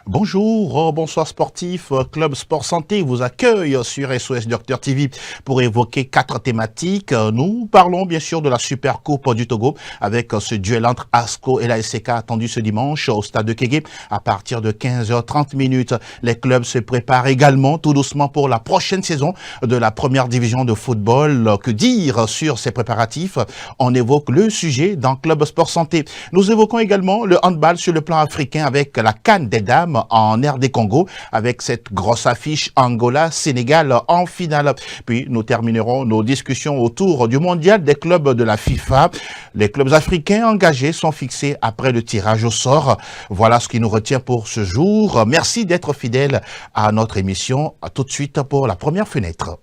Bonjour, bonsoir sportif, Club Sport Santé vous accueille sur SOS Docteur TV pour évoquer 4 thématiques. Nous parlons bien sûr de la Super Coupe du Togo avec ce duel entre ASCO et la SCK attendu ce dimanche au stade de Kégué à partir de 15h30. Les clubs se préparent également tout doucement pour la prochaine saison de la première division de football. Que dire sur ces préparatifs? On évoque le sujet dans Club Sport Santé. Nous évoquons également le handball sur le plan africain avec la CAN des dames en RD Congo avec cette grosse affiche Angola-Sénégal en finale. Puis nous terminerons nos discussions autour du mondial des clubs de la FIFA. Les clubs africains engagés sont fixés après le tirage au sort. Voilà ce qui nous retient pour ce jour. Merci d'être fidèles à notre émission. À tout de suite pour la première fenêtre.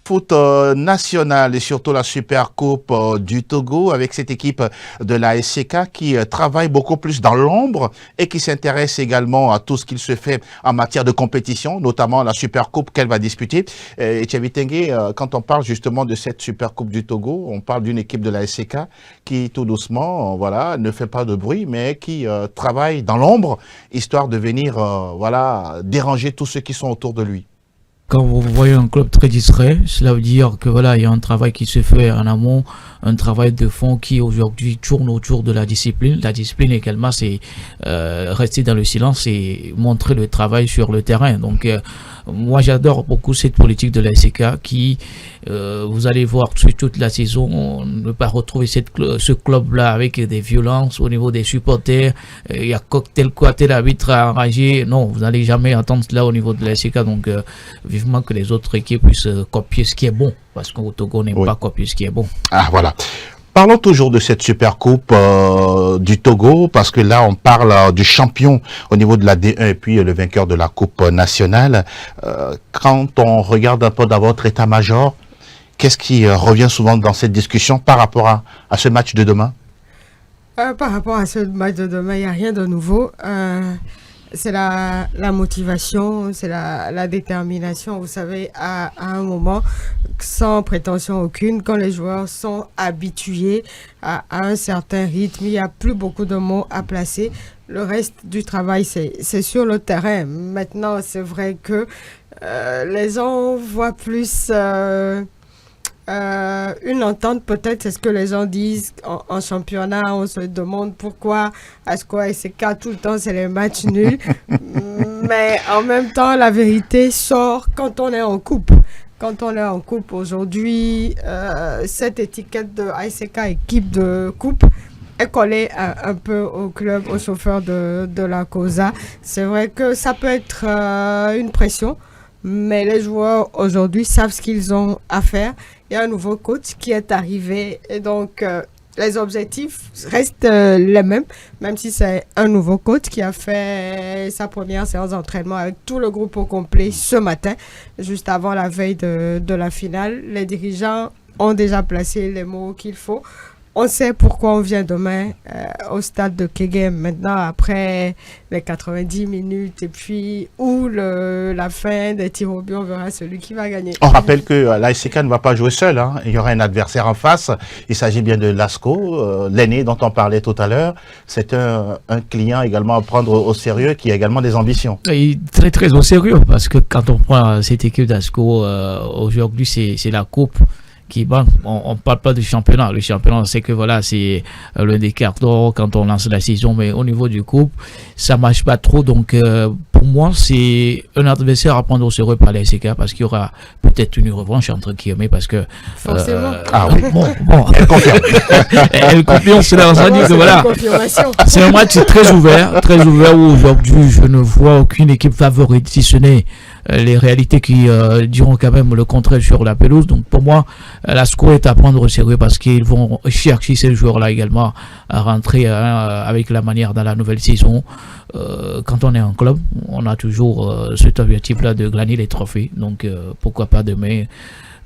Foot national et surtout la Super Coupe du Togo avec cette équipe de la SCK qui travaille beaucoup plus dans l'ombre et qui s'intéresse également à tout ce qu'il se fait en matière de compétition, notamment la Super Coupe qu'elle va disputer. Et Tchavitengue, quand on parle justement de cette Super Coupe du Togo, on parle d'une équipe de la SCK qui tout doucement, voilà, ne fait pas de bruit mais qui travaille dans l'ombre histoire de venir, voilà, déranger tous ceux qui sont autour de lui. Quand vous voyez un club très discret, cela veut dire que voilà, il y a un travail qui se fait en amont, un travail de fond qui aujourd'hui tourne autour de la discipline. La discipline également, c'est rester dans le silence et montrer le travail sur le terrain. Donc moi j'adore beaucoup cette politique de la SCK qui, vous allez voir sur toute la saison, on ne peut pas retrouver ce club-là avec des violences au niveau des supporters. Il y a tel arbitre à enrager. Non, vous n'allez jamais entendre cela au niveau de la SCK. Donc vivement que les autres équipes puissent copier ce qui est bon, parce qu'au Togo on n'aime pas copier ce qui est bon. Ah voilà. Parlons toujours de cette Super Coupe du Togo, parce que là, on parle du champion au niveau de la D1 et puis le vainqueur de la Coupe nationale. Quand on regarde un peu dans votre état-major, qu'est-ce qui revient souvent dans cette discussion par rapport à ce match de demain? Par rapport à ce match de demain, il n'y a rien de nouveau. C'est la motivation, c'est la détermination. Vous savez, à un moment, sans prétention aucune, quand les joueurs sont habitués à un certain rythme, il n'y a plus beaucoup de mots à placer. Le reste du travail, c'est sur le terrain. Maintenant, c'est vrai que les gens voient plus... une entente peut-être, c'est ce que les gens disent en championnat. On se demande pourquoi ASCO et SCK tout le temps c'est les matchs nuls. Mais en même temps la vérité sort quand on est en coupe. Quand on est en coupe aujourd'hui, cette étiquette de ASCK équipe de coupe est collée un peu au club, au chauffeur de la COSA. C'est vrai que ça peut être une pression, mais les joueurs aujourd'hui savent ce qu'ils ont à faire. Il y a un nouveau coach qui est arrivé et donc les objectifs restent les mêmes, même si c'est un nouveau coach qui a fait sa première séance d'entraînement avec tout le groupe au complet ce matin, juste avant la veille de la finale. Les dirigeants ont déjà placé les mots qu'il faut. On sait pourquoi on vient demain au stade de Kégué. Maintenant, après les 90 minutes et puis la fin des tirs au but, on verra celui qui va gagner. On rappelle que la SCK ne va pas jouer seul. Hein. Il y aura un adversaire en face. Il s'agit bien de l'ASCO, l'aîné dont on parlait tout à l'heure. C'est un client également à prendre au sérieux qui a également des ambitions. Et très très au sérieux parce que quand on prend cette équipe d'ASCO, aujourd'hui c'est la coupe. On ne parle pas du championnat. Le championnat, on sait que voilà, c'est le des cartes d'or quand on lance la saison, mais au niveau du coupe, ça ne marche pas trop. Donc, pour moi, c'est un adversaire à prendre au sérieux par la SCK parce qu'il y aura peut-être une revanche entre guillemets parce que. Forcément. Ah oui. Bon. Elle confirme. Elle confirme cela. On dit que voilà. C'est un match très ouvert où aujourd'hui, je ne vois aucune équipe favorite, si ce n'est les réalités qui diront quand même le contraire sur la pelouse. Donc pour moi, l'ASCO est à prendre au sérieux parce qu'ils vont chercher ces joueurs-là également à rentrer avec la manière dans la nouvelle saison. Quand on est en club, on a toujours cet objectif-là de gagner les trophées. Donc pourquoi pas demain.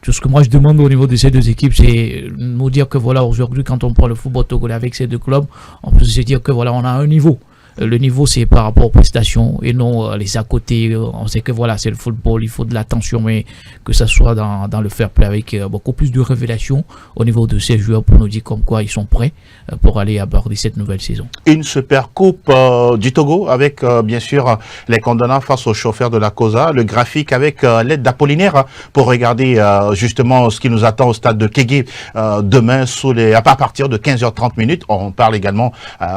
Tout ce que moi je demande au niveau de ces deux équipes, c'est nous dire que voilà, aujourd'hui, quand on prend le football togolais avec ces deux clubs, on peut se dire que voilà, on a un niveau. le niveau c'est par rapport aux prestations et non les à côté. On sait que voilà, c'est le football, il faut de l'attention, mais que ça soit dans le fair play avec beaucoup plus de révélations au niveau de ces joueurs pour nous dire comme quoi ils sont prêts pour aller aborder cette nouvelle saison. Une super coupe du Togo avec bien sûr les condamnants face aux chauffeurs de la COSA, le graphique avec l'aide d'Apollinaire pour regarder justement ce qui nous attend au stade de Kégué demain à partir de 15h30 minutes. On parle également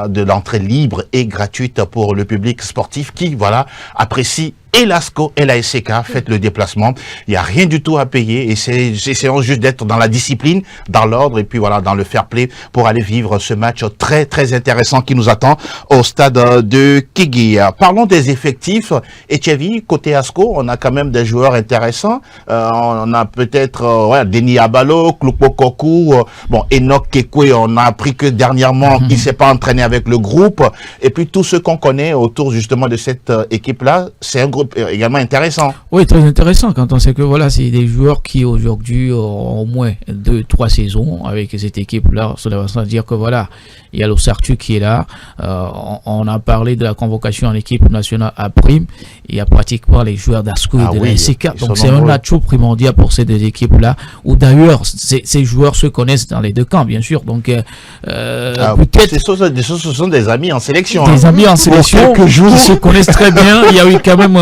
de l'entrée libre et gratuite pour le public sportif qui voilà apprécie et l'ASCO et la SCK, faites le déplacement. Il n'y a rien du tout à payer et essayons juste d'être dans la discipline, dans l'ordre et puis voilà, dans le fair play pour aller vivre ce match très très intéressant qui nous attend au stade de Kégué. Parlons des effectifs. Etchevi, côté ASCO, on a quand même des joueurs intéressants. On a peut-être Denis Abalo, Kloukpo Kokou, bon, Enoch Kekwe, on a appris que dernièrement, il s'est pas entraîné avec le groupe. Et puis tous ceux qu'on connaît autour justement de cette équipe-là, c'est un groupe également intéressant. Oui, très intéressant quand on sait que voilà, c'est des joueurs qui aujourd'hui ont au moins 2-3 saisons avec cette équipe-là. Cela veut dire que voilà, il y a l'Osartu qui est là. On a parlé de la convocation en équipe nationale à prime. Il y a pratiquement les joueurs d'ASCO et de la SCK. Donc c'est un atout primordial pour ces deux équipes-là. Où d'ailleurs, ces joueurs se connaissent dans les deux camps, bien sûr. Donc peut-être ce sont des amis en sélection. Des amis en sélection qui se connaissent très bien. Il y a eu quand même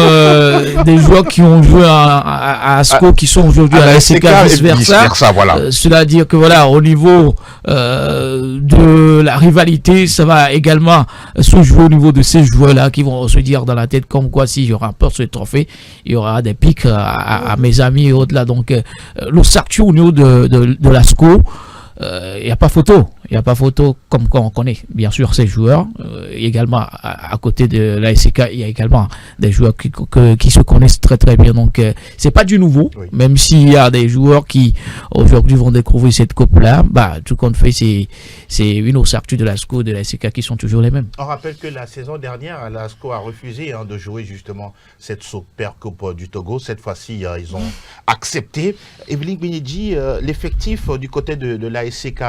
des joueurs qui ont joué à ASCO qui sont aujourd'hui à la SCK vice-versa. Voilà. Cela veut dire que voilà, au niveau de la rivalité, ça va également se jouer au niveau de ces joueurs-là qui vont se dire dans la tête comme quoi s'il y aura pas ce trophée, il y aura des pics à mes amis et autres là. Donc l'Osartu au niveau de l'ASCO, il n'y a pas photo. Il n'y a pas photo comme quoi on connaît bien sûr ces joueurs. Également à côté de la SCK, il y a également des joueurs qui se connaissent très très bien. Donc c'est pas du nouveau, oui. Même s'il y a des joueurs qui aujourd'hui vont découvrir cette coupe-là, bah tout compte fait c'est une Osartu de l'ASCO, de la SCK qui sont toujours les mêmes. On rappelle que la saison dernière, l'ASCO a refusé de jouer justement cette super coupe du Togo. Cette fois-ci, ils ont accepté. Evelyne Benedji, l'effectif du côté de la SCK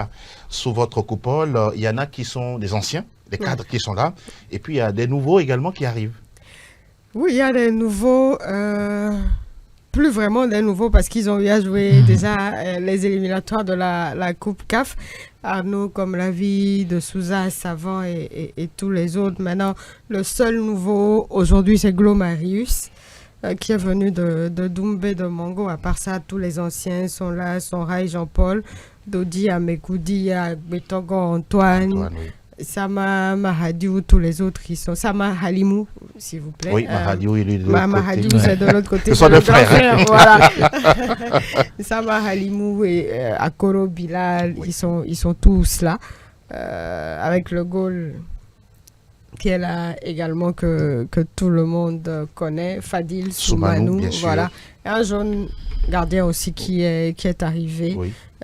sous votre coupole, il y en a qui sont des anciens, des cadres qui sont là, et puis il y a des nouveaux également qui arrivent. Oui, il y a des nouveaux, plus vraiment des nouveaux parce qu'ils ont eu à jouer déjà les éliminatoires de la Coupe CAF. Arnaud, comme la vie de Souza, Savant et tous les autres. Maintenant, le seul nouveau aujourd'hui, c'est Glomarius. Qui est venu de Doumbé de Mongo. À part ça, tous les anciens sont là, Sonrai, Jean-Paul, Dodi, Amekoudi, Betogo, Antoine, oui. Sama Mahadiou, tous les autres qui sont... Sama Halimou, s'il vous plaît. Oui, Mahadiou, il est de l'autre côté. Mahadiou, c'est de l'autre côté. Ce sont des frères. Voilà. Sama Halimou et Akoro Bilal, oui. Ils sont tous là. Avec le goal... qui est là également que tout le monde connaît, Fadil Soumanou, voilà. Et un jeune gardien aussi qui est arrivé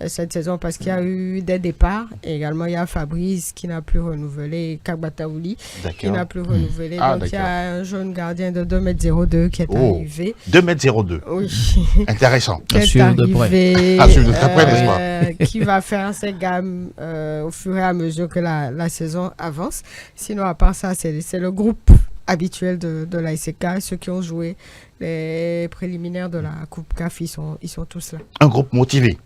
cette saison parce qu'il y a eu des départs. Et également, il y a Fabrice qui n'a plus renouvelé, Kagbataouli qui n'a plus renouvelé. Donc, il y a un jeune gardien de 2,02 m qui est arrivé. 2,02 m. Oui. Intéressant. Qui est arrivé, qui va faire ses gammes au fur et à mesure que la saison avance. Sinon, à part ça, c'est le groupe habituel de la SCK. Ceux qui ont joué les préliminaires de la Coupe CAF, ils sont tous là. Un groupe motivé.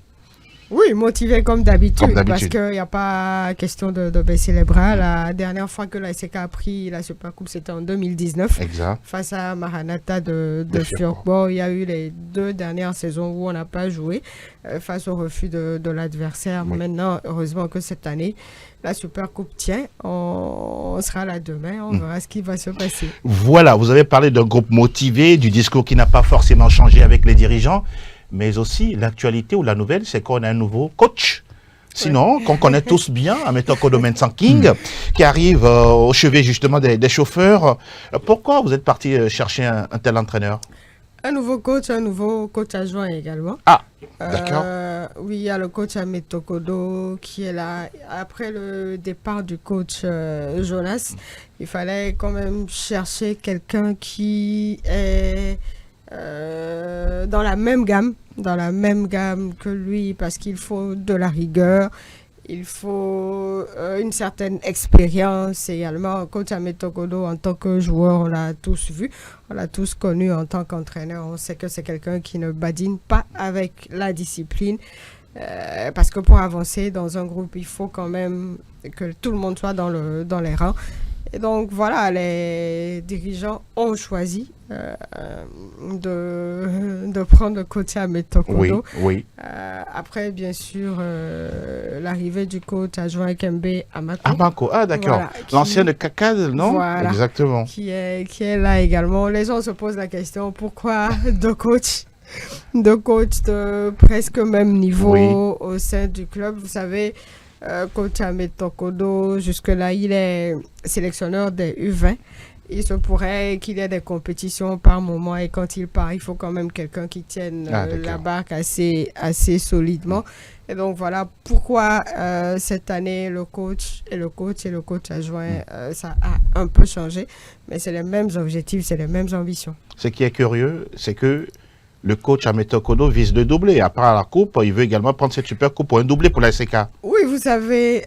Oui, motivé comme d'habitude, parce qu'il n'y a pas question de baisser les bras. La dernière fois que la SCK a pris la Supercoupe, c'était en 2019. Exact. Face à Maranatha de Furbo. Il y a eu les 2 dernières saisons où on n'a pas joué face au refus de l'adversaire. Oui. Maintenant, heureusement que cette année, la Supercoupe tient. On sera là demain, on verra ce qui va se passer. Voilà, vous avez parlé d'un groupe motivé, du discours qui n'a pas forcément changé avec les dirigeants. Mais aussi, l'actualité ou la nouvelle, c'est qu'on a un nouveau coach. Sinon, qu'on connaît tous bien, Ameto Kodomen King, qui arrive au chevet justement des chauffeurs. Pourquoi vous êtes parti chercher un tel entraîneur? Un nouveau coach adjoint également. Ah, d'accord. Oui, il y a le coach Ameto Kodo qui est là. Après le départ du coach Jonas, il fallait quand même chercher quelqu'un qui est... dans la même gamme que lui, parce qu'il faut de la rigueur Il faut une certaine expérience également. Coach Ahmed Tokodo, en tant que joueur, on l'a tous vu, on l'a tous connu en tant qu'entraîneur. On sait que c'est quelqu'un qui ne badine pas avec la discipline. Parce que pour avancer dans un groupe, il faut quand même que tout le monde soit dans les rangs. Et donc voilà, les dirigeants ont choisi de prendre le coach Ahmed Tokodo. Oui. Après, bien sûr, l'arrivée du coach adjoint Kembe Amako. Amako, d'accord. Voilà, l'ancien de CACAD, non? Voilà, exactement. Qui est là également. Les gens se posent la question, pourquoi deux coachs de presque même niveau au sein du club? Vous savez, coach Ahmed Tokodo, jusque-là, il est sélectionneur des U20. Il se pourrait qu'il y ait des compétitions par moment et quand il part, il faut quand même quelqu'un qui tienne la barque assez solidement. Et donc voilà pourquoi cette année, le coach adjoint, ça a un peu changé. Mais c'est les mêmes objectifs, c'est les mêmes ambitions. Ce qui est curieux, c'est que le coach Ahmed Tokodo vise de doubler. À part la coupe, il veut également prendre cette super coupe pour un doublé pour la SK. Oui, vous savez,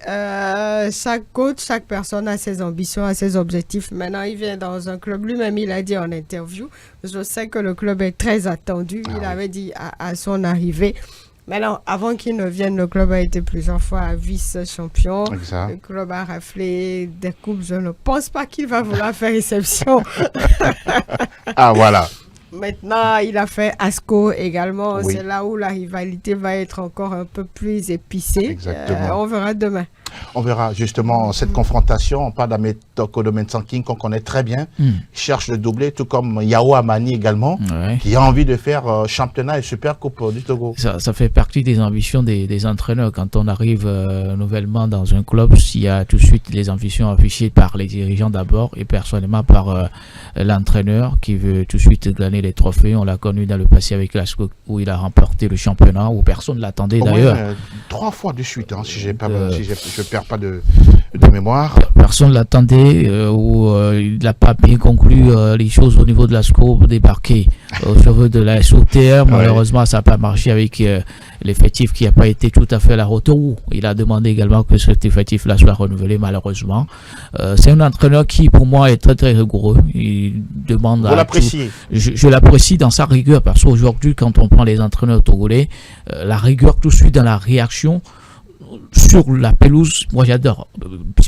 chaque coach, chaque personne a ses ambitions, a ses objectifs. Maintenant, il vient dans un club. Lui-même, il a dit en interview, je sais que le club est très attendu. Il avait dit à son arrivée. Maintenant, avant qu'il ne vienne, le club a été plusieurs fois vice-champion. Exact. Le club a raflé des coupes. Je ne pense pas qu'il va vouloir faire réception. Voilà. Maintenant, il a fait ASCO également. Oui. C'est là où la rivalité va être encore un peu plus épicée. Exactement. On verra demain. On verra justement cette confrontation. On parle d'Ahmed Tokodo Mensanking qu'on connaît très bien. Il cherche le doublé, tout comme Yao Amani également, qui a envie de faire championnat et super coupe du Togo. Ça fait partie des ambitions des entraîneurs. Quand on arrive nouvellement dans un club, il y a tout de suite les ambitions affichées par les dirigeants d'abord et personnellement par l'entraîneur qui veut tout de suite gagner les trophées. On l'a connu dans le passé avec l'ASCO où il a remporté le championnat, où personne ne l'attendait d'ailleurs. 3 fois de suite, hein, si je ne perds pas de mémoire. Personne ne l'attendait, où il n'a pas bien conclu les choses au niveau de l'ASCO pour débarquer au cheveu de la SOTR. Malheureusement, ça n'a pas marché avec l'effectif qui n'a pas été tout à fait à la hauteur. Il a demandé également que cet effectif-là soit renouvelé, malheureusement. C'est un entraîneur qui, pour moi, est très, très rigoureux. Il demande. Vous l'appréciez? Je l'apprécie dans sa rigueur, parce qu'aujourd'hui, quand on prend les entraîneurs togolais, la rigueur tout de suite dans la réaction sur la pelouse, moi j'adore,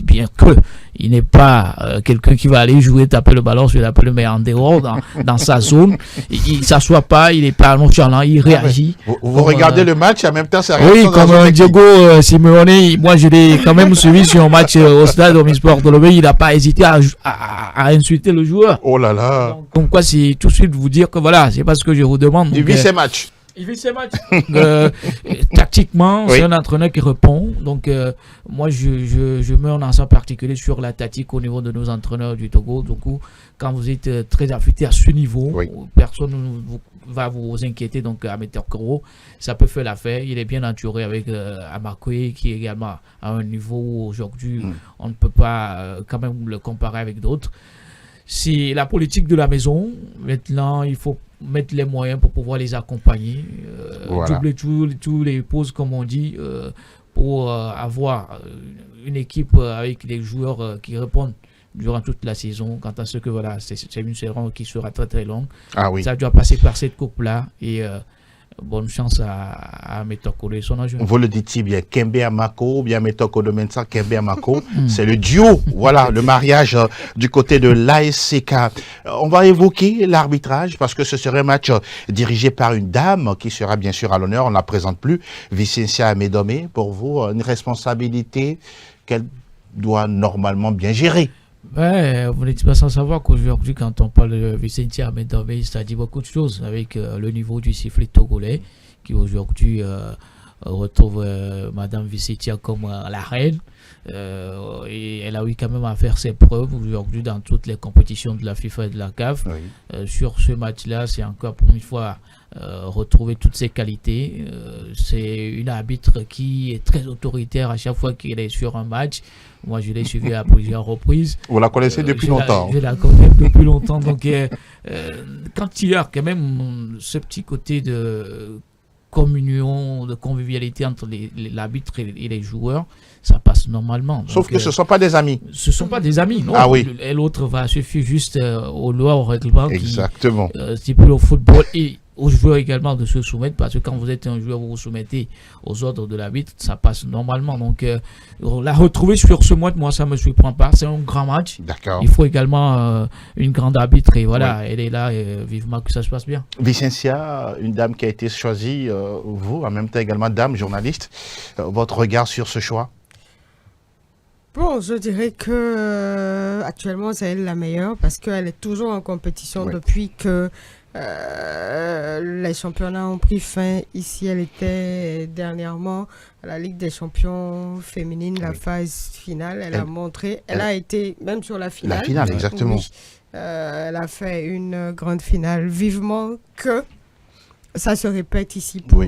bien que il n'est pas quelqu'un qui va aller jouer, taper le ballon sur la pelouse, mais en dehors, dans sa zone, il ne s'assoit pas, il n'est pas nonchalant, il réagit. Vous regardez le match et en même temps ça réaction. Oui, comme Diego Simeone, moi je l'ai quand même suivi sur un match au stade Omnisport de Lomé, il n'a pas hésité à insulter le joueur. Oh là là. Donc, comme quoi, c'est tout de suite vous dire que voilà, c'est pas ce que je vous demande. Il vit ses matchs. Il fait ses matchs. Tactiquement, c'est un entraîneur qui répond. Donc, moi, je mets un accent particulier sur la tactique au niveau de nos entraîneurs du Togo. Du coup, quand vous êtes très affûté à ce niveau, personne ne va vous inquiéter. Donc, Ahmed Tokodo, ça peut faire l'affaire. Il est bien entouré avec Amakoé, qui est également à un niveau où aujourd'hui, on ne peut pas quand même le comparer avec d'autres. C'est la politique de la maison. Maintenant, il faut mettre les moyens pour pouvoir les accompagner, doubler tous les pauses comme on dit, pour avoir une équipe avec des joueurs qui répondent durant toute la saison. Quant à ce que voilà, c'est une saison qui sera très très longue. Ça doit passer par cette coupe là et bonne chance à Ahmed Tokodo et son agent. Vous le dites bien, Kembe Amako ou bien Ahmed Tokodo Mensa, Kembe Amako, c'est le duo, voilà, le mariage du côté de l'ASCK. On va évoquer l'arbitrage parce que ce serait un match dirigé par une dame qui sera bien sûr à l'honneur, on ne la présente plus, Vicencia Amedome. Pour vous, une responsabilité qu'elle doit normalement bien gérer. Vous n'êtes pas sans savoir qu'aujourd'hui, quand on parle de Vicencia Amedome, ça dit beaucoup de choses avec le niveau du sifflet togolais qui aujourd'hui retrouve Madame Vicencia comme la reine. Et elle a eu quand même à faire ses preuves aujourd'hui dans toutes les compétitions de la FIFA et de la CAF. Sur ce match-là, c'est encore pour une fois retrouver toutes ses qualités. C'est une arbitre qui est très autoritaire à chaque fois qu'elle est sur un match. Moi, je l'ai suivi à plusieurs reprises. Vous la connaissez depuis longtemps. Je la connais depuis longtemps. Donc, quand il y a quand même ce petit côté de communion, de convivialité entre l'arbitre et les joueurs, ça passe normalement. Sauf Donc, que ce ne sont pas des amis. ce ne sont pas des amis, non. Ah oui. Et l'autre va suffire juste aux lois, aux règlements Exactement. qui stipulent au football et aux joueurs également de se soumettre, parce que quand vous êtes un joueur, vous vous soumettez aux ordres de l'arbitre, ça passe normalement. Donc, la retrouver sur ce match, moi, ça ne me surprend pas. C'est un grand match. D'accord. Il faut également une grande arbitre et voilà, elle est là et vivement que ça se passe bien. Vicencia, une dame qui a été choisie, vous, en même temps également dame, journaliste, votre regard sur ce choix? Bon, je dirais que actuellement, c'est elle la meilleure parce qu'elle est toujours en compétition depuis que les championnats ont pris fin. Ici, elle était dernièrement à la Ligue des champions féminine, la phase finale. Elle a montré, elle a été même sur la finale. La finale, exactement. Oui. Elle a fait une grande finale. Vivement que ça se répète ici pour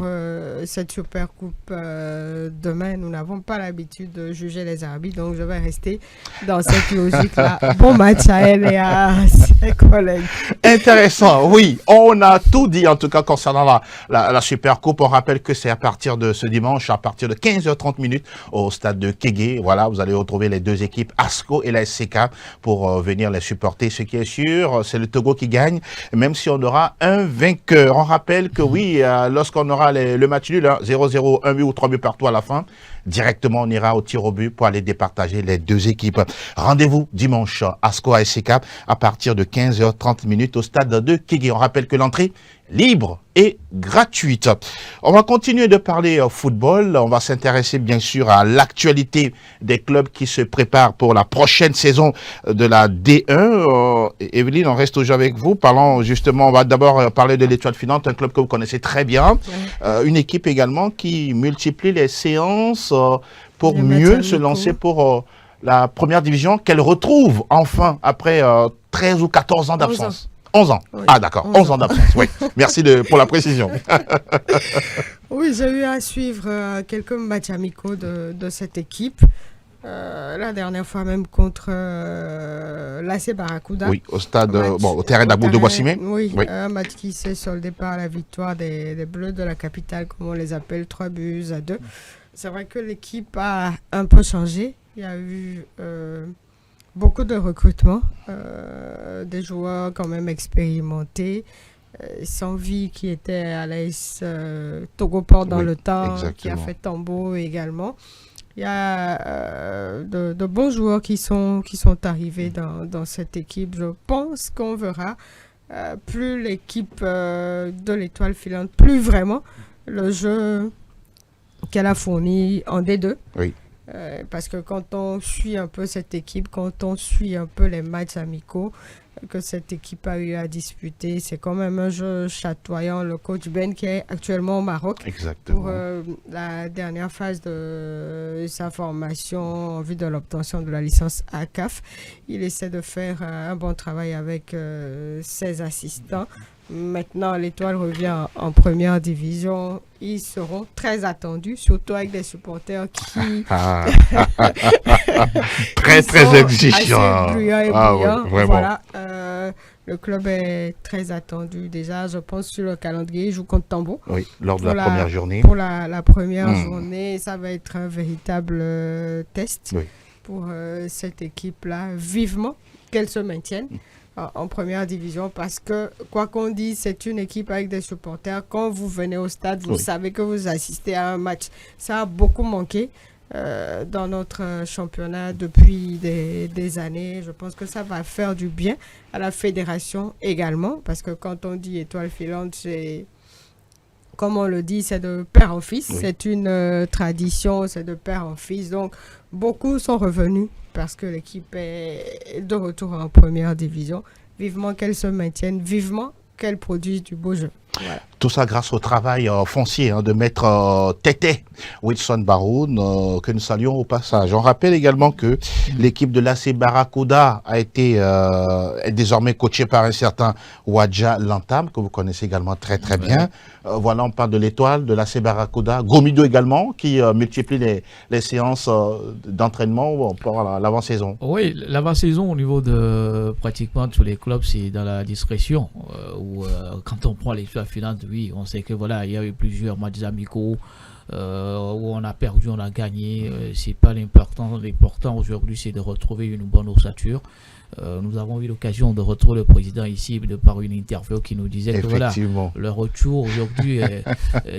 cette super coupe demain. Nous n'avons pas l'habitude de juger les arbitres, donc je vais rester dans cette logique-là. Bon match à elle et à ses collègues. Intéressant, oui. On a tout dit en tout cas concernant la super coupe. On rappelle que c'est à partir de ce dimanche, à partir de 15h30 au stade de Kégué. Voilà, vous allez retrouver les deux équipes, ASCO et la SCK, pour venir les supporter. Ce qui est sûr, c'est le Togo qui gagne, même si on aura un vainqueur. On rappelle que oui, lorsqu'on aura le match nul, 0-0, 1 but ou 3 buts partout à la fin, directement on ira au tir au but pour aller départager les deux équipes. Rendez-vous dimanche ASCO à SCK à partir de 15h30 au stade de Kégué. On rappelle que l'entrée libre et gratuite. On va continuer de parler football. On va s'intéresser bien sûr à l'actualité des clubs qui se préparent pour la prochaine saison de la D1. Evelyne, on reste toujours avec vous. Parlons justement, on va d'abord parler de l'Étoile Filante, un club que vous connaissez très bien. Une équipe également qui multiplie les séances pour mieux se lancer pour la première division qu'elle retrouve enfin après 13 ou 14 ans d'absence. 11 ans. Oui. Ah d'accord, 11 ans d'absence. Oui. Merci pour la précision. Oui, j'ai eu à suivre quelques matchs amicaux de cette équipe. La dernière fois même contre l'AC Barracuda. Oui, au stade, au terrain d'Abou de Boissimé. Oui, un match qui s'est soldé par la victoire des Bleus de la capitale, comme on les appelle, 3-2. C'est vrai que l'équipe a un peu changé. Il y a eu beaucoup de recrutements, des joueurs quand même expérimentés, Sanvi qui était à l'AS Togoport dans le temps, qui a fait Tambo également. Il y a de bons joueurs qui sont arrivés dans cette équipe. Je pense qu'on verra plus l'équipe de l'Étoile Filante, plus vraiment le jeu qu'elle a fourni en D2. Oui. Parce que quand on suit un peu cette équipe, quand on suit un peu les matchs amicaux que cette équipe a eu à disputer, c'est quand même un jeu chatoyant. Le coach Ben qui est actuellement au Maroc. Exactement. Pour la dernière phase de sa formation en vue de l'obtention de la licence ACAF. Il essaie de faire un bon travail avec ses assistants. Maintenant, l'Étoile revient en première division. Ils seront très attendus, surtout avec des supporters qui... très exigeants. Assez bruyants et bruyants. Ouais, voilà. Le club est très attendu. Déjà, je pense sur le calendrier, il joue contre Tambo. Oui, lors de la première journée. Pour la première journée, ça va être un véritable test pour cette équipe-là. Vivement qu'elle se maintienne en première division, parce que quoi qu'on dise, c'est une équipe avec des supporters. Quand vous venez au stade, vous savez que vous assistez à un match. Ça a beaucoup manqué dans notre championnat depuis des années. Je pense que ça va faire du bien à la fédération également, parce que quand on dit Étoile Filante, c'est, comme on le dit, c'est de père en fils. C'est une tradition, c'est de père en fils. Donc, beaucoup sont revenus parce que l'équipe est de retour en première division. Vivement qu'elle se maintienne, vivement qu'elle produise du beau jeu. Voilà. Tout ça grâce au travail foncier de maître Tété Wilson Baroun, que nous saluons au passage. On rappelle également que l'équipe de l'AC Barracuda a été est désormais coachée par un certain Wadja Lantam, que vous connaissez également très bien. Voilà, on parle de l'Étoile, de l'AC Barracuda. Gomido également, qui multiplie les séances d'entraînement pour l'avant-saison. Oui, l'avant-saison au niveau de pratiquement tous les clubs, c'est dans la discrétion. Quand on prend l'Étoile l'étoile filante, oui, on sait que voilà, il y a eu plusieurs matchs amicaux où on a perdu, on a gagné. C'est pas l'important. L'important aujourd'hui, c'est de retrouver une bonne ossature. Nous avons eu l'occasion de retrouver le président ici de par une interview qui nous disait que voilà, le retour aujourd'hui,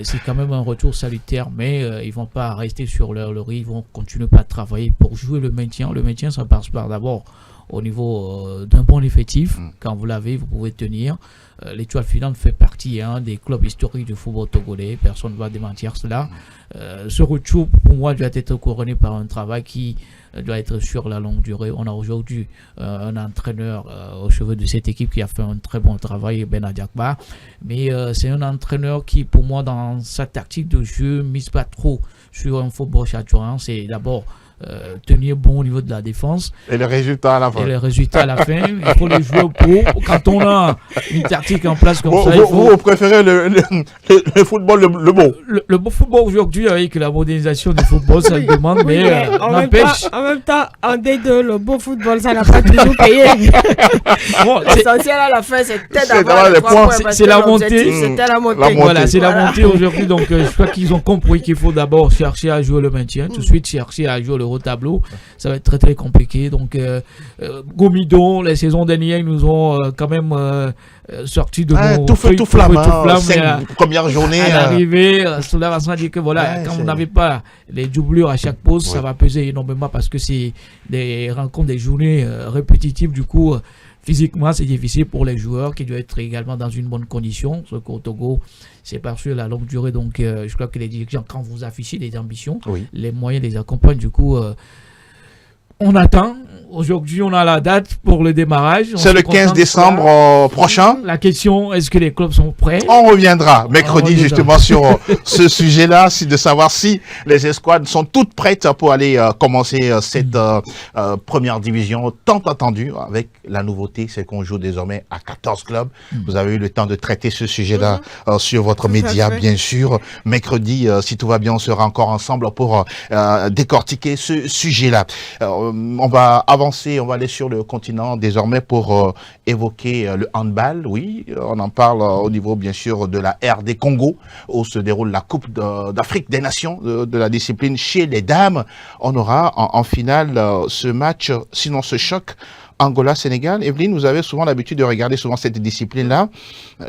c'est quand même un retour salutaire, mais ils vont pas rester sur leur riz, ils vont continuer à travailler pour jouer le maintien. Le maintien, ça passe par d'abord au niveau d'un bon effectif. Quand vous l'avez, vous pouvez tenir. L'étoile filante fait partie des clubs historiques du football togolais. Personne ne va démentir cela. Ce retour, pour moi, doit être couronné par un travail qui doit être sur la longue durée. On a aujourd'hui un entraîneur au chevet de cette équipe qui a fait un très bon travail, Ben Adiakba. Mais c'est un entraîneur qui, pour moi, dans sa tactique de jeu, mise pas trop sur un football chatoyant. C'est d'abord tenir bon au niveau de la défense. Et le résultat à la fin. Et le résultat à la fin, il faut les jouer pour. Quand on a une tactique en place comme ça, vous préférez le football, le beau. Le beau football aujourd'hui, avec la modernisation du football, ça demande, mais n'empêche. En même temps, en D2, le beau football, ça n'a pas toujours payé. Bon, l'essentiel à la fin, c'était d'avoir les points. C'est la montée. C'était la montée. Voilà, c'est la montée aujourd'hui. Donc, je crois qu'ils ont compris qu'il faut d'abord chercher à jouer le maintien, tout de suite chercher à jouer le au tableau, ça va être très très compliqué. Donc Gomidon, les saisons dernières, ils nous ont quand même sorti de nos tout feu tout flamme, première journée à l'arrivée. Cela va dire que voilà, quand vous n'avez pas les doublures à chaque pause, ça va peser énormément parce que c'est des rencontres, des journées répétitives. Du coup, physiquement, c'est difficile pour les joueurs qui doivent être également dans une bonne condition. Ce qu'au Togo, c'est pas sur la longue durée. Donc, je crois que les dirigeants, quand vous affichez des ambitions, les moyens les accompagnent. Du coup, on attend. Aujourd'hui, on a la date pour le démarrage. C'est le 15 décembre prochain. La question, est-ce que les clubs sont prêts? On reviendra mercredi justement sur ce sujet-là, de savoir si les escouades sont toutes prêtes pour aller commencer cette première division tant attendue. Avec la nouveauté, c'est qu'on joue désormais à 14 clubs. Vous avez eu le temps de traiter ce sujet-là sur votre média, bien sûr. Mercredi, si tout va bien, on sera encore ensemble pour décortiquer ce sujet-là. On va avancer, on va aller sur le continent désormais pour évoquer le handball. Oui, on en parle au niveau bien sûr de la RD Congo où se déroule la Coupe d'Afrique des Nations de la discipline chez les dames. On aura en finale ce match, sinon ce choc, Angola-Sénégal. Evelyne, vous avez souvent l'habitude de regarder souvent cette discipline-là.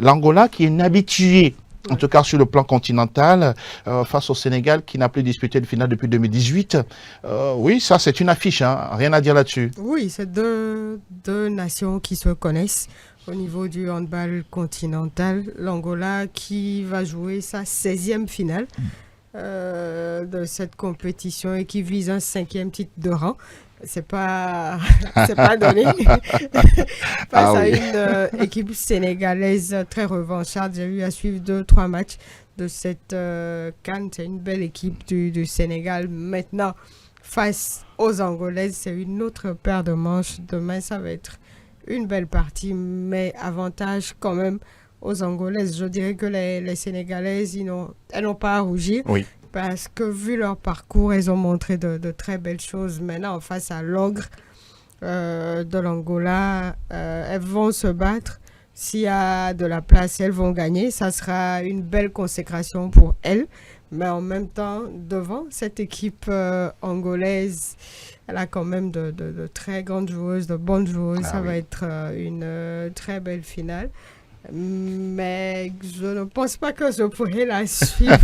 L'Angola qui est inhabitué, en tout cas sur le plan continental, face au Sénégal qui n'a plus disputé de finale depuis 2018. Oui, ça c'est une affiche, hein. Rien à dire là-dessus. Oui, c'est deux nations qui se connaissent au niveau du handball continental. L'Angola qui va jouer sa 16e finale de cette compétition et qui vise un 5e titre de rang. C'est pas donné face à une équipe sénégalaise très revancharde. J'ai eu à suivre 2-3 matchs de cette CAN. C'est une belle équipe du Sénégal. Maintenant, face aux Angolaises, c'est une autre paire de manches. Demain, ça va être une belle partie, mais avantage quand même aux Angolaises. Je dirais que les Sénégalaises, elles n'ont pas à rougir. Oui. Parce que vu leur parcours, elles ont montré de très belles choses. Maintenant, face à l'ogre de l'Angola, elles vont se battre. S'il y a de la place, elles vont gagner. Ça sera une belle consécration pour elles. Mais en même temps, devant cette équipe angolaise, elle a quand même de très grandes joueuses, de bonnes joueuses. Ça va être une très belle finale. Mais je ne pense pas que je pourrais la suivre.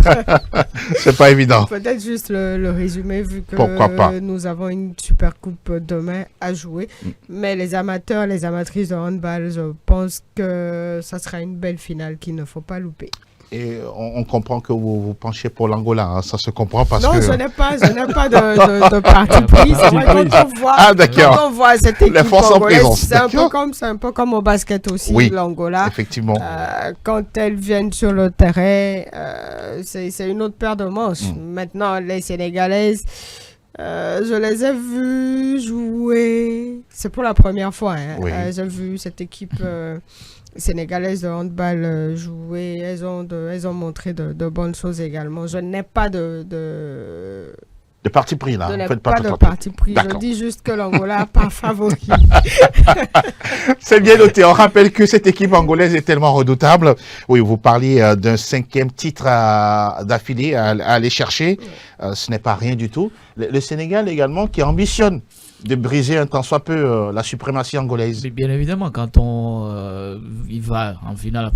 C'est pas évident. Peut-être juste le résumé, vu que nous avons une super coupe demain à jouer. Mais les amateurs, les amatrices de handball, je pense que ça sera une belle finale qu'il ne faut pas louper. Et on comprend que vous penchez pour l'Angola, hein. Ça se comprend parce que... Non, je n'ai pas de parti pris. Quand on voit cette équipe angolaise, c'est un peu comme au basket aussi, l'Angola. Effectivement. Quand elles viennent sur le terrain, c'est une autre paire de manches. Maintenant, les Sénégalaises, je les ai vues jouer. C'est pour la première fois. J'ai vu cette équipe... sénégalaises de handball jouer, elles ont montré de bonnes choses également. Je n'ai pas de De parti pris, là. Je n'ai Faites pas tout de le parti pris. Je D'accord. dis juste que l'Angola n'a pas favori. C'est bien noté. On rappelle que cette équipe angolaise est tellement redoutable. Oui, vous parliez d'un 5e titre d'affilée à aller chercher. Ce n'est pas rien du tout. Le Sénégal également qui ambitionne de briser un tant soit peu la suprématie angolaise. Mais bien évidemment, quand il va en finale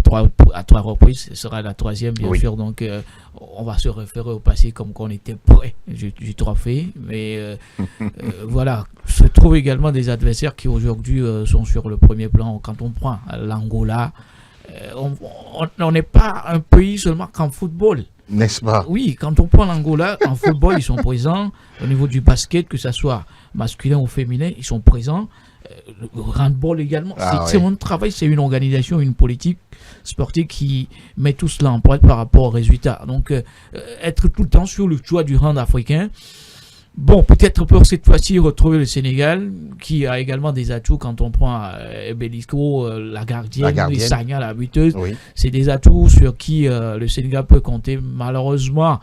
à trois reprises, ce sera la troisième, bien Oui. sûr. Donc, on va se référer au passé comme qu'on était prêt du trophée. Mais voilà, se trouvent également des adversaires qui aujourd'hui sont sur le premier plan. Quand on prend l'Angola, on n'est pas un pays seulement qu'en football. N'est-ce pas? Oui, quand on prend l'Angola, en football, ils sont présents. Au niveau du basket, que ce soit masculin ou féminin, ils sont présents. Le handball également. C'est mon travail, c'est une organisation, une politique sportive qui met tout cela en pratique par rapport aux résultats. Donc, être tout le temps sur le choix du hand africain. Bon, peut-être pour cette fois-ci retrouver le Sénégal, qui a également des atouts quand on prend Belisco, la gardienne, et Sagna, la buteuse. Oui. C'est des atouts sur qui le Sénégal peut compter. Malheureusement,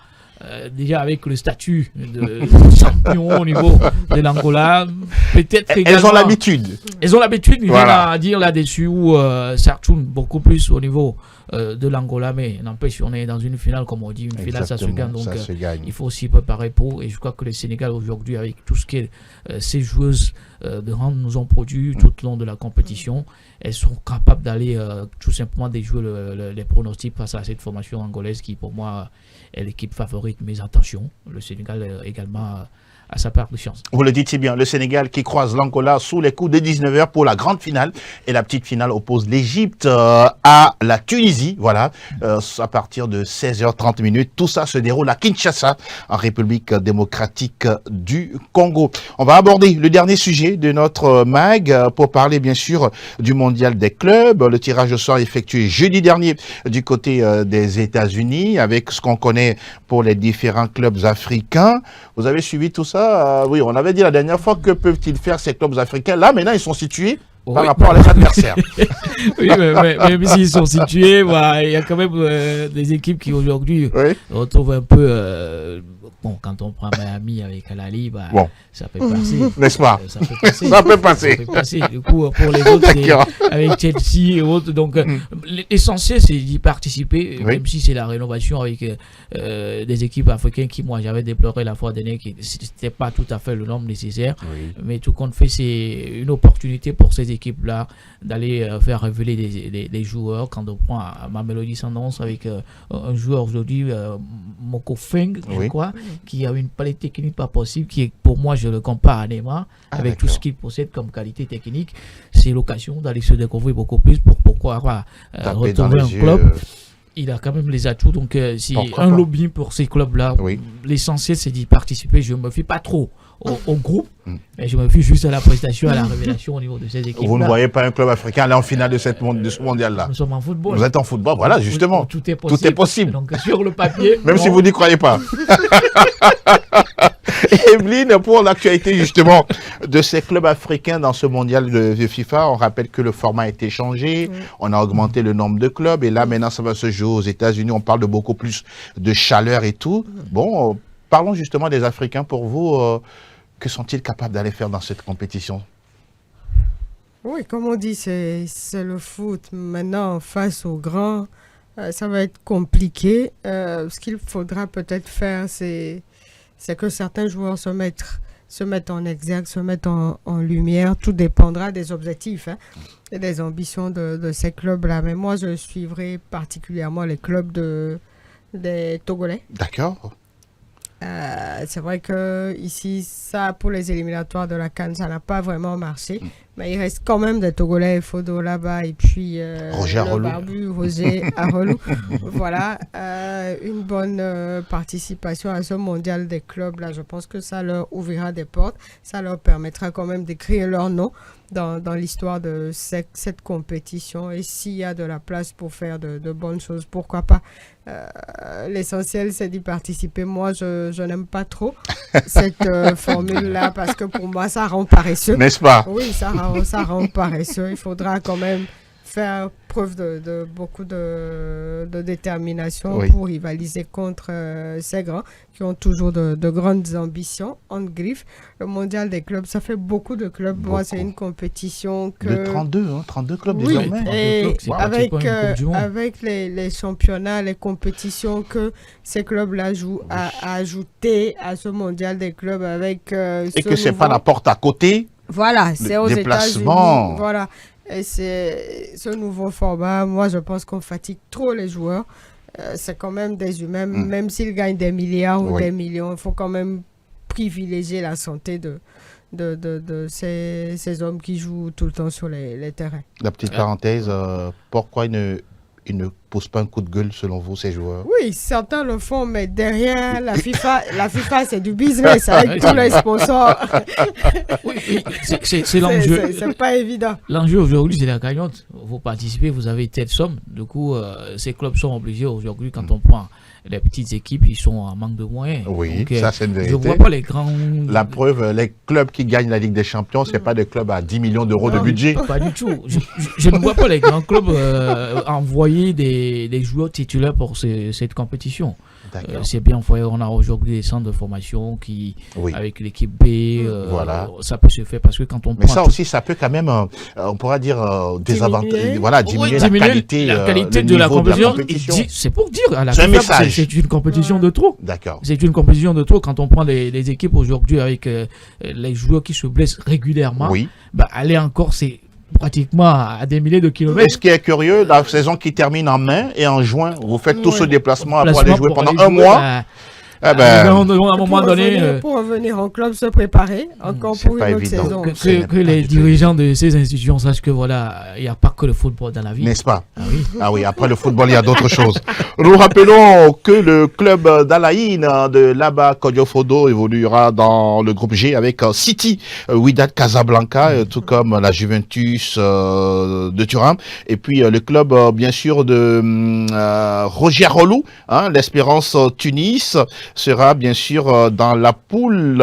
déjà avec le statut de champion au niveau de l'Angola, peut-être Elles ont l'habitude. Elles ont l'habitude, il Voilà. vient à dire là-dessus, où ça tourne beaucoup plus au niveau de l'Angola, mais n'empêche, on est dans une finale, comme on dit, une finale, ça se gagne. Donc, ça se gagne. il faut aussi préparer pour. Et je crois que le Sénégal, aujourd'hui, avec tout ce que ces joueuses de hand nous ont produit tout au long de la compétition, elles sont capables d'aller tout simplement déjouer les pronostics face à cette formation angolaise qui, pour moi, est l'équipe favorite. Mais attention, le Sénégal également à sa part de chance. Vous le dites si bien, le Sénégal qui croise l'Angola sous les coups de 19h pour la grande finale. Et la petite finale oppose l'Égypte à la Tunisie. Voilà, à partir de 16h30. Tout ça se déroule à Kinshasa, en République démocratique du Congo. On va aborder le dernier sujet de notre mag pour parler bien sûr du mondial des clubs. Le tirage au sort effectué jeudi dernier du côté des États-Unis avec ce qu'on connaît pour les différents clubs africains. Vous avez suivi tout ça? Oui, on avait dit la dernière fois, que peuvent-ils faire ces clubs africains? Là, maintenant, ils sont situés par rapport à leurs adversaires. Oui, mais même s'ils sont situés, voilà, il y a quand même des équipes qui aujourd'hui retrouvent un peu... bon, quand on prend Miami avec Al-Ali, ça peut passer. N'est-ce pas? Ça peut passer. Ça peut passer. Ça peut passer. Du coup, pour les autres, avec Chelsea et autres. Donc, l'essentiel, c'est d'y participer, même si c'est la rénovation avec des équipes africaines qui, moi, j'avais déploré la fois dernière, qui n'était pas tout à fait le nombre nécessaire. Mais tout compte fait, c'est une opportunité pour ces équipes-là d'aller faire révéler des joueurs. Quand on prend Mamelodi Sundowns avec un joueur aujourd'hui, Moko Feng, je crois, qui a une palette technique pas possible, qui est, pour moi, je le compare à Neymar, avec tout ce qu'il possède comme qualité technique. C'est l'occasion d'aller se découvrir beaucoup plus pour pourquoi retrouver un club. Il a quand même les atouts, donc c'est un lobbying pour ces clubs-là. L'essentiel, c'est d'y participer. Je ne me fie pas trop au groupe, mais je me fie juste à la prestation, à la révélation au niveau de ces équipes. Vous ne voyez pas un club africain aller en finale de ce mondial-là? Nous sommes en football. Vous êtes en football, voilà, justement. Tout est possible. Donc, sur le papier... Même si vous n'y croyez pas. Evelyne, pour l'actualité justement de ces clubs africains dans ce mondial de FIFA, on rappelle que le format a été changé, on a augmenté le nombre de clubs et là maintenant ça va se jouer aux États-Unis, on parle de beaucoup plus de chaleur et tout. Bon, parlons justement des Africains pour vous, que sont-ils capables d'aller faire dans cette compétition? Oui, comme on dit, c'est le foot. Maintenant, face aux grands, ça va être compliqué. Ce qu'il faudra peut-être faire, c'est que certains joueurs se mettent en exergue, se mettent en lumière. Tout dépendra des objectifs et des ambitions de ces clubs-là. Mais moi, je suivrai particulièrement les clubs des Togolais. D'accord. C'est vrai que ici, ça, pour les éliminatoires de la CAN, ça n'a pas vraiment marché. Mais il reste quand même des Togolais, Fodo là-bas, et puis Roger Arolou. Voilà, une bonne participation à ce mondial des clubs. Là, je pense que ça leur ouvrira des portes. Ça leur permettra quand même d'écrire leur nom dans l'histoire de cette compétition. Et s'il y a de la place pour faire de bonnes choses, pourquoi pas. L'essentiel, c'est d'y participer. Moi, je n'aime pas trop cette formule-là parce que pour moi, ça rend paresseux. N'est-ce pas? Oui, ça rend paresseux. Il faudra quand même faire preuve de beaucoup de détermination Oui. pour rivaliser contre ces grands qui ont toujours de grandes ambitions en griffe. Le mondial des clubs, ça fait beaucoup de clubs. Moi, c'est une compétition que... De 32 clubs Oui, désormais. et C'est avec, pratiquement une Coupe du Monde. avec les championnats, les compétitions que ces clubs-là jouent, à ajouter à ce mondial des clubs avec Et que c'est pas la porte à côté. Voilà, c'est aux déplacement. États-Unis. Voilà. Et c'est ce nouveau format. Moi, je pense qu'on fatigue trop les joueurs. C'est quand même des humains, même s'ils gagnent des milliards ou des millions, il faut quand même privilégier la santé de ces hommes qui jouent tout le temps sur les terrains. La petite parenthèse, pourquoi ils ne posent pas un coup de gueule selon vous, ces joueurs? Oui, certains le font, mais derrière la FIFA c'est du business avec tous les sponsors. Oui, c'est l'enjeu. C'est pas évident. L'enjeu aujourd'hui, c'est la gagnante. Vous participez, vous avez telle somme. Du coup, ces clubs sont obligés aujourd'hui, quand on prend les petites équipes, ils sont en manque de moyens. Oui, donc, ça c'est une vérité. Je ne vois pas les grands... La preuve, les clubs qui gagnent la Ligue des Champions, ce n'est pas des clubs à 10 millions d'euros de budget. Pas du tout. Je ne vois pas les grands clubs envoyer des joueurs titulaires pour cette compétition. C'est bien fait. On a aujourd'hui des centres de formation qui, avec l'équipe B, voilà. Ça peut se faire parce que quand on Mais ça aussi, ça peut quand même, on pourra dire, désavantager, voilà, diminuer la qualité de la compétition. C'est pour dire à la FIFA, c'est une compétition de trop. D'accord. C'est une compétition de trop quand on prend les équipes aujourd'hui avec les joueurs qui se blessent régulièrement. Oui. Bah, aller encore, c'est pratiquement à des milliers de kilomètres. Et ce qui est curieux, la saison qui termine en mai et en juin, vous faites tout ce déplacement pour aller jouer pendant un mois. À un moment donné, pour revenir en club, se préparer encore pour une autre saison. Que les dirigeants de ces institutions sachent que voilà, il n'y a pas que le football dans la vie. N'est-ce pas? Ah oui, après le football, il y a d'autres choses. Nous rappelons que le club d'Alaïn de Laba Kodiofodo évoluera dans le groupe G avec City, Wydad Casablanca, tout comme la Juventus de Turin. Et puis le club, bien sûr, de Roger Rolou, l'Espérance Tunis, sera bien sûr dans la poule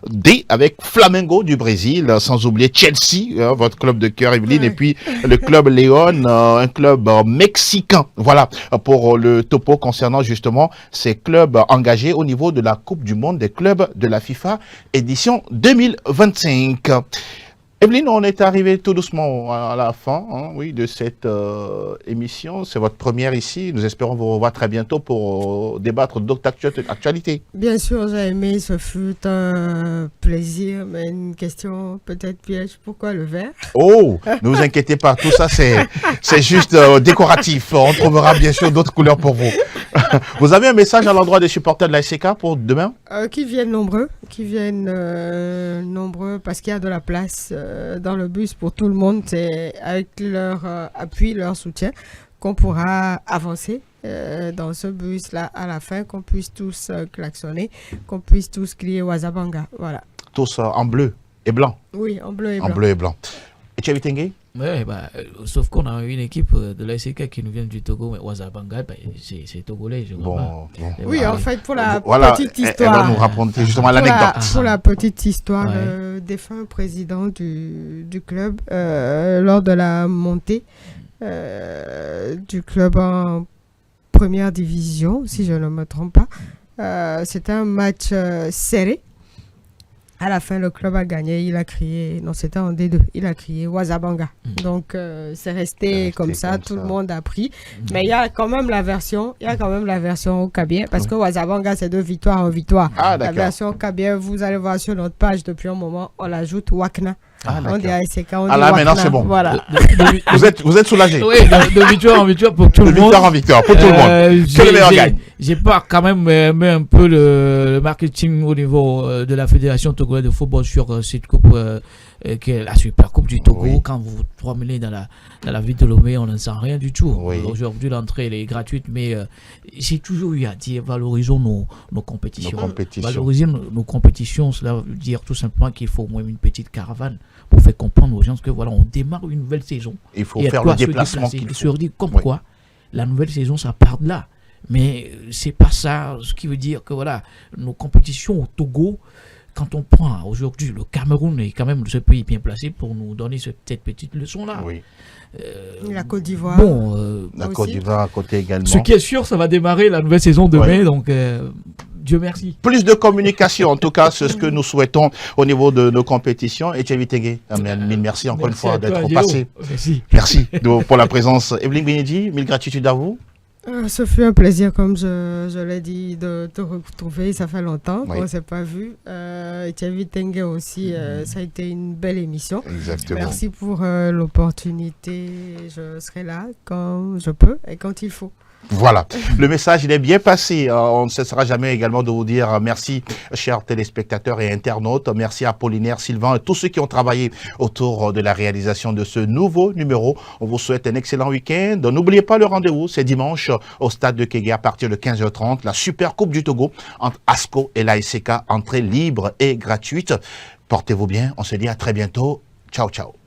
D avec Flamengo du Brésil, sans oublier Chelsea, votre club de cœur, Evelyne, et puis le club Léon, un club mexicain. Voilà pour le topo concernant justement ces clubs engagés au niveau de la Coupe du Monde des clubs de la FIFA édition 2025. Evelyne, on est arrivé tout doucement à la fin de cette émission. C'est votre première ici. Nous espérons vous revoir très bientôt pour débattre d'autres actualités. Bien sûr, j'ai aimé. Ce fut un plaisir. Mais une question peut-être piège. Pourquoi le vert? Oh, ne vous inquiétez pas. Tout ça, c'est juste décoratif. On trouvera bien sûr d'autres couleurs pour vous. Vous avez un message à l'endroit des supporters de la SCK pour demain? Qui viennent nombreux. Qui viennent nombreux parce qu'il y a de la place dans le bus pour tout le monde. C'est avec leur appui, leur soutien qu'on pourra avancer dans ce bus-là à la fin, qu'on puisse tous klaxonner, qu'on puisse tous crier Wazabanga. Voilà. Tous en bleu et blanc? Oui, en bleu et blanc. En bleu et blanc. Et tu as Tengue? Oui, sauf qu'on a une équipe de la SCK qui nous vient du Togo, mais Wazabanga, c'est togolais. Oui, en fait, pour la petite histoire. Elle va nous raconter justement l'anecdote. Pour la petite histoire, le défunt président du club, lors de la montée du club en première division, si je ne me trompe pas, c'était un match serré. À la fin, le club a gagné. Il a crié, non, c'était en D2, il a crié Wazabanga. Donc, c'est resté comme ça. Tout le monde a pris. Mais il y a quand même la version, au Kabien, parce que Wazabanga, c'est de victoire en victoire. La version au Kabien, vous allez voir sur notre page depuis un moment, on l'ajoute Wakna. On dit ASK, on dit là, maintenant, c'est bon. Voilà. Vous êtes soulagé. Oui, de victoire en victoire pour tout le monde. De victoire en victoire pour tout le monde. Que le meilleur gagne. J'ai pas quand même mis un peu le marketing au niveau de la Fédération togolaise de football sur cette coupe qui est la Super Coupe du Togo. Oui. Quand vous vous promenez dans la ville de Lomé, on ne sent rien du tout. Oui. Aujourd'hui, l'entrée elle est gratuite, mais j'ai toujours eu à dire valorisons nos compétitions. Valoriser nos compétitions, cela veut dire tout simplement qu'il faut au moins une petite caravane pour faire comprendre aux gens que voilà, on démarre une nouvelle saison. Il faut faire le déplacement qu'il faut. Se redire comme quoi la nouvelle saison, ça part de là. Mais c'est pas ça, ce qui veut dire que voilà, nos compétitions au Togo, quand on prend aujourd'hui le Cameroun est quand même ce pays bien placé pour nous donner cette petite leçon-là. Oui. La Côte d'Ivoire. Bon, La Côte d'Ivoire à côté également. ce qui est sûr, ça va démarrer la nouvelle saison demain, donc Dieu merci. Plus de communication, en tout cas, c'est ce que nous souhaitons au niveau de nos compétitions. Et Thierry Tengue, mille merci encore une fois d'être passé. Merci pour la présence. Evelyne Benedi, mille gratitudes à vous. Ce fut un plaisir, comme je l'ai dit, de te retrouver. Ça fait longtemps qu'on ne s'est pas vu. Thierry Tengue aussi, ça a été une belle émission. Exactement. Merci pour l'opportunité. Je serai là quand je peux et quand il faut. Voilà, le message il est bien passé. On ne cessera jamais également de vous dire merci, chers téléspectateurs et internautes. Merci à Apollinaire, Sylvain et tous ceux qui ont travaillé autour de la réalisation de ce nouveau numéro. On vous souhaite un excellent week-end. N'oubliez pas le rendez-vous, c'est dimanche au stade de Kégué à partir de 15h30. La Super Coupe du Togo entre ASCO et l'ASK, entrée libre et gratuite. Portez-vous bien, on se dit à très bientôt. Ciao, ciao.